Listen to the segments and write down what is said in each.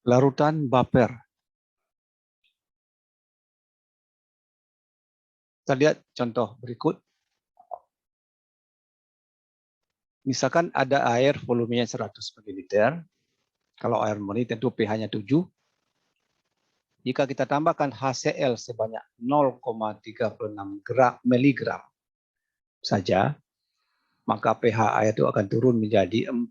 Larutan baper. Kita lihat contoh berikut. Misalkan ada air volumenya 100 ml. Kalau air murni tentu pH-nya 7. Jika kita tambahkan HCl sebanyak 0,36 mg saja, maka pH air itu akan turun menjadi 4.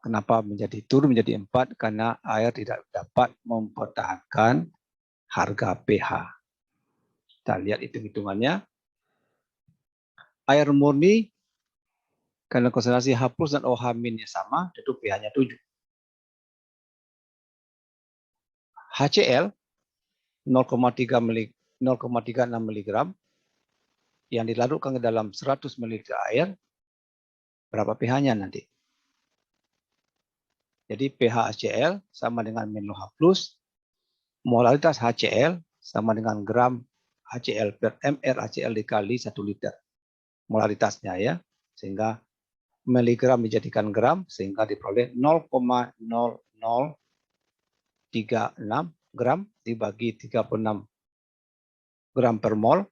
Kenapa turun menjadi 4? Karena air tidak dapat mempertahankan harga pH. Kita lihat hitung-hitungannya. Air murni, karena konsentrasi H+ dan OH- sama, tentu pH-nya 7. HCl 0,36 mg yang dilarutkan ke dalam 100 ml air, berapa pH-nya nanti? Jadi pH HCl sama dengan min H+, molaritas HCl sama dengan gram HCl per mR HCl dikali 1 liter. Molaritasnya ya, sehingga miligram dijadikan gram, sehingga diperoleh 0,0036 gram dibagi 36 gram per mol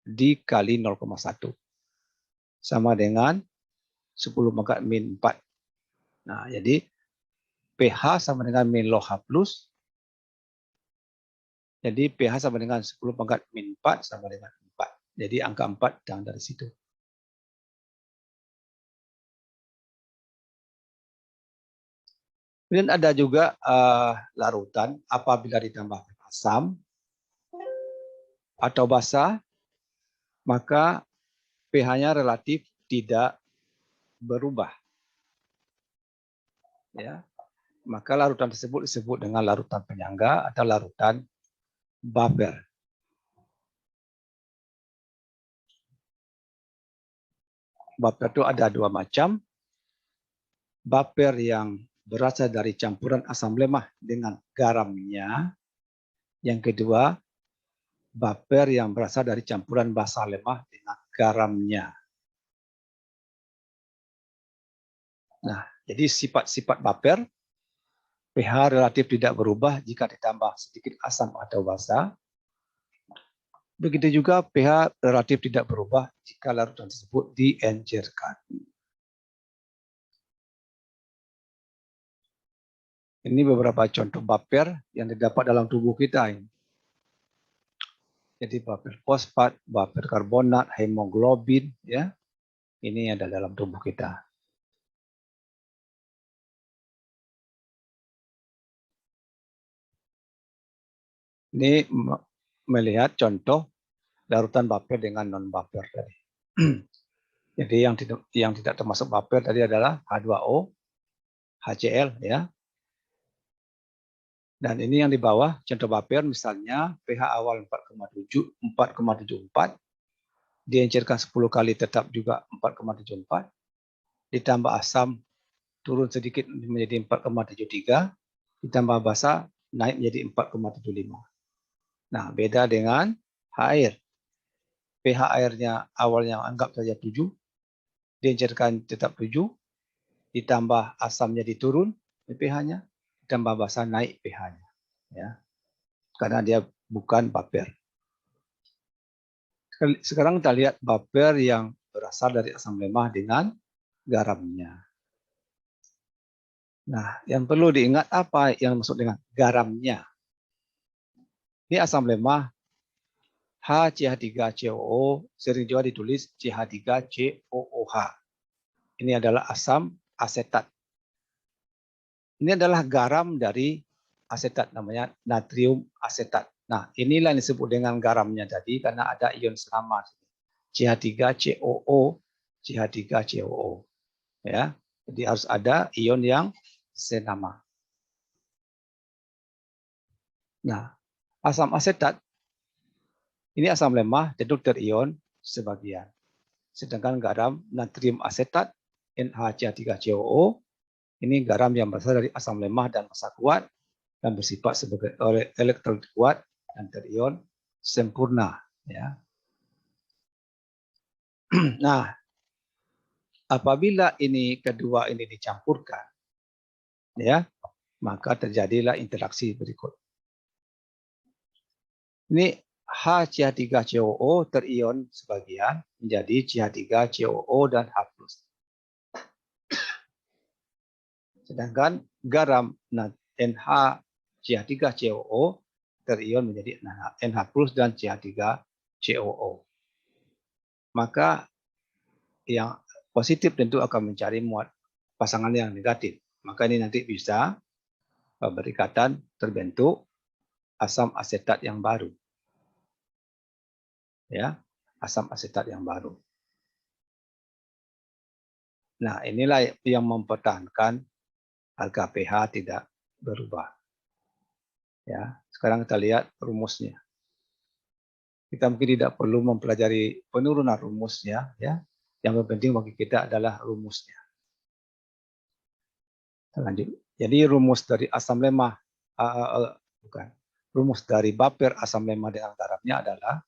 dikali 0,1 sama dengan 10 pangkat min 4. Nah, jadi pH sama dengan min H+. Jadi pH sama dengan 10 pangkat min 4 sama dengan 4. Jadi angka 4 datang dari situ. Kemudian ada juga larutan apabila ditambah asam atau basa, maka pH-nya relatif tidak berubah. Ya. Maka larutan tersebut disebut dengan larutan penyangga atau larutan baper. Baper itu ada dua macam. Baper yang berasal dari campuran asam lemah dengan garamnya. Yang kedua, baper yang berasal dari campuran basa lemah dengan garamnya. Nah, jadi sifat-sifat baper, pH relatif tidak berubah jika ditambah sedikit asam atau basa. Begitu juga pH relatif tidak berubah jika larutan tersebut diencerkan. Ini beberapa contoh baper yang didapat dalam tubuh kita. Jadi baper fosfat, baper karbonat, hemoglobin, ya, ini ada dalam tubuh kita. Ini melihat contoh larutan baper dengan non baper tadi. Jadi yang tidak termasuk baper tadi adalah H2O, HCl, ya. Dan ini yang di bawah contoh baper, misalnya pH awal 4,74, diencerkan 10 kali tetap juga 4,74, ditambah asam turun sedikit menjadi 4,73, ditambah basa naik menjadi 4,75. Nah, beda dengan air. pH airnya awalnya anggap saja 7, diencerkan tetap 7, ditambah asamnya diturun pH-nya, ditambah basa naik pH-nya. Ya. Karena dia bukan baper. Sekarang kita lihat baper yang berasal dari asam lemah dengan garamnya. Nah, yang perlu diingat apa yang maksud dengan garamnya. Ini asam lemah HCH3COO, sering juga ditulis CH3COOH. Ini adalah asam asetat. Ini adalah garam dari asetat, namanya natrium asetat. Nah, inilah yang disebut dengan garamnya tadi karena ada ion senama CH3COO, CH3COO. Ya, jadi harus ada ion yang senama. Nah, asam asetat ini asam lemah tentu terion sebagian. Sedangkan garam natrium asetat NaCH3COO ini garam yang berasal dari asam lemah dan massa kuat dan bersifat sebagai elektrolit kuat dan terion sempurna. Ya. Nah, Apabila ini kedua ini dicampurkan, ya, maka terjadilah interaksi berikut. Ini H-CH3COO terion sebagian menjadi CH3COO dan H+. Sedangkan garam NH-CH3COO terion menjadi NH+ dan CH3COO. Maka yang positif tentu akan mencari muat pasangan yang negatif. Maka ini nanti bisa berikatan terbentuk asam asetat yang baru. Ya, asam asetat yang baru. Nah, inilah yang mempertahankan harga pH tidak berubah. Ya, sekarang kita lihat rumusnya. Kita mungkin tidak perlu mempelajari penurunan rumusnya, ya. Yang penting bagi kita adalah rumusnya. Lanjut. Jadi rumus dari asam lemah bukan. Rumus dari baper asam lemah dengan garamnya adalah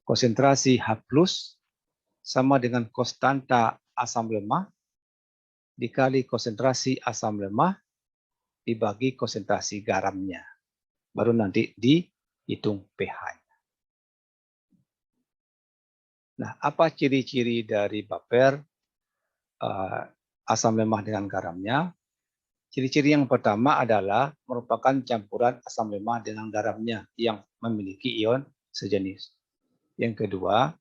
konsentrasi H+ sama dengan konstanta asam lemah dikali konsentrasi asam lemah dibagi konsentrasi garamnya. Baru nanti dihitung pH. Nah, apa ciri-ciri dari baper asam lemah dengan garamnya? Ciri-ciri yang pertama adalah merupakan campuran asam lemah dengan garamnya yang memiliki ion sejenis. Yang kedua,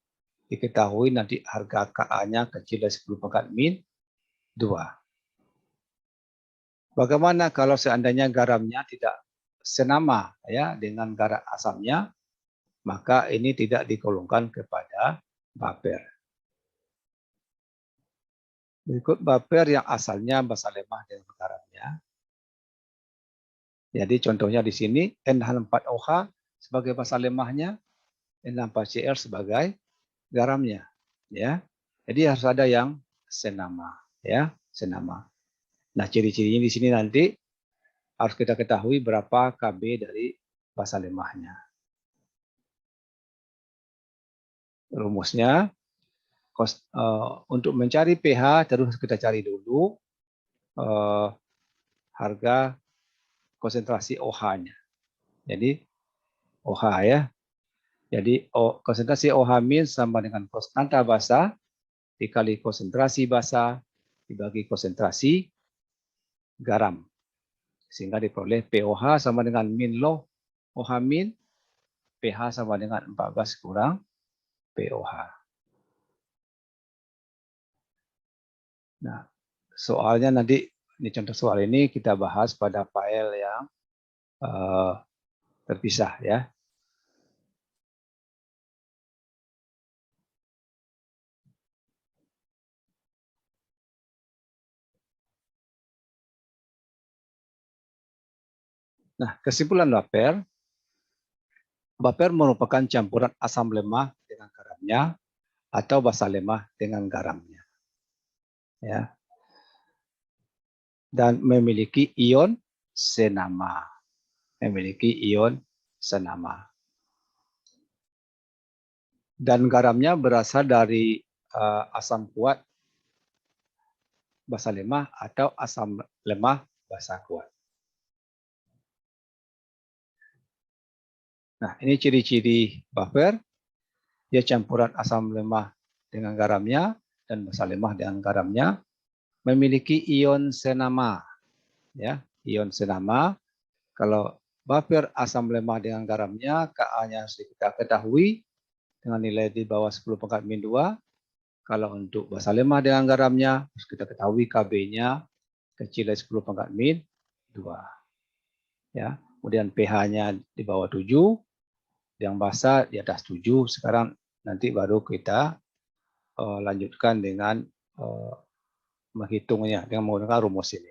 diketahui nanti harga Ka-nya kecil dari 10⁻⁻². Bagaimana kalau seandainya garamnya tidak senama ya dengan garam asamnya, maka ini tidak digolongkan kepada baper. Berikut baper yang asalnya basa lemah dengan garamnya. Jadi contohnya di sini NH4OH sebagai basa lemahnya, N4Cl sebagai garamnya, ya. Jadi harus ada yang senama, ya, senama. Nah, ciri-cirinya di sini nanti harus kita ketahui berapa Kb dari basa lemahnya. Rumusnya untuk mencari pH terus kita cari dulu harga konsentrasi OH-nya. Jadi OH ya. Jadi konsentrasi OH- sama dengan konstanta basa dikali konsentrasi basa dibagi konsentrasi garam. Sehingga diperoleh POH sama dengan min loh OH-, pH sama dengan 14 kurang POH. Nah, soalnya nanti ini contoh soal ini kita bahas pada file yang terpisah ya. Nah, kesimpulan baper. Baper merupakan campuran asam lemah dengan garamnya atau basa lemah dengan garamnya. Ya. Dan memiliki ion senama. Memiliki ion senama. Dan garamnya berasal dari asam kuat basa lemah atau asam lemah basa kuat. Nah, ini ciri-ciri baper. Dia campuran asam lemah dengan garamnya dan basa lemah dengan garamnya. Memiliki ion senama. Ya, ion senama. Kalau baper asam lemah dengan garamnya, Ka-nya kita ketahui dengan nilai di bawah 10⁻². Kalau untuk basa lemah dengan garamnya, kita ketahui Kb-nya kecil dari 10⁻². Ya, kemudian pH-nya di bawah 7, yang basa di atas 7. Sekarang nanti baru kita lanjutkan dengan menghitungnya dengan menggunakan rumus ini.